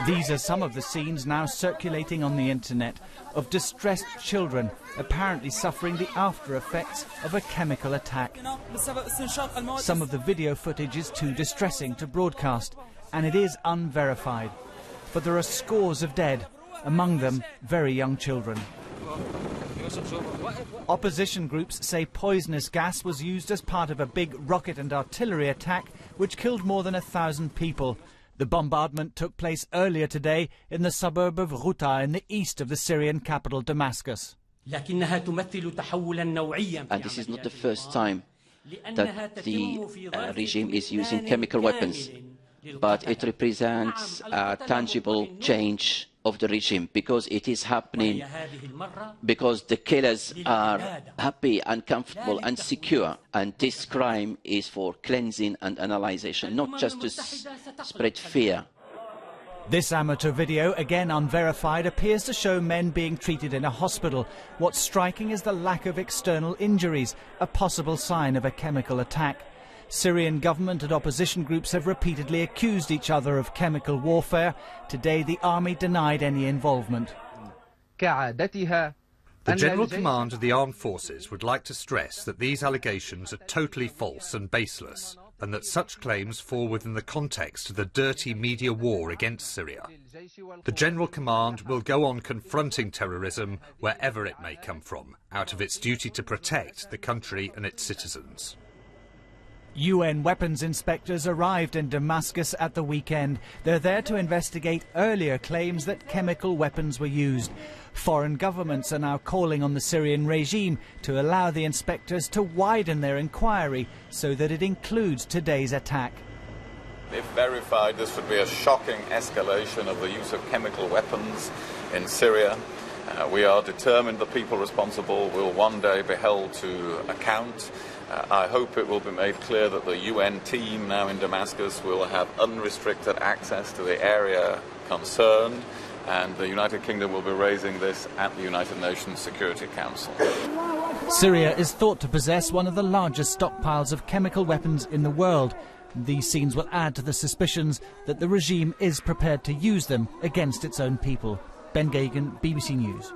These are some of the scenes now circulating on the internet of distressed children apparently suffering the after effects of a chemical attack. Some of the video footage is too distressing to broadcast, and it is unverified. But there are scores of dead, among them very young children. Opposition groups say poisonous gas was used as part of a big rocket and artillery attack which killed more than 1,000 people. The bombardment took place earlier today in the suburb of Ghouta in the east of the Syrian capital Damascus. And this is not the first time that the regime is using chemical weapons, but it represents a tangible change of the regime, because it is happening because the killers are happy and comfortable and secure, and this crime is for cleansing and analyzation, not just to spread fear. This amateur video, again unverified, appears to show men being treated in a hospital. What's striking is the lack of external injuries, a possible sign of a chemical attack. Syrian government and opposition groups have repeatedly accused each other of chemical warfare. Today, the army denied any involvement. The General Command of the Armed Forces would like to stress that these allegations are totally false and baseless, and that such claims fall within the context of the dirty media war against Syria. The General Command will go on confronting terrorism wherever it may come from, out of its duty to protect the country and its citizens. UN weapons inspectors arrived in Damascus at the weekend. They're there to investigate earlier claims that chemical weapons were used. Foreign governments are now calling on the Syrian regime to allow the inspectors to widen their inquiry so that it includes today's attack. If verified, this would be a shocking escalation of the use of chemical weapons in Syria. We are determined the people responsible will one day be held to account. I hope it will be made clear that the UN team now in Damascus will have unrestricted access to the area concerned, and the United Kingdom will be raising this at the United Nations Security Council. Syria is thought to possess one of the largest stockpiles of chemical weapons in the world. These scenes will add to the suspicions that the regime is prepared to use them against its own people. Ben Gagan, BBC News.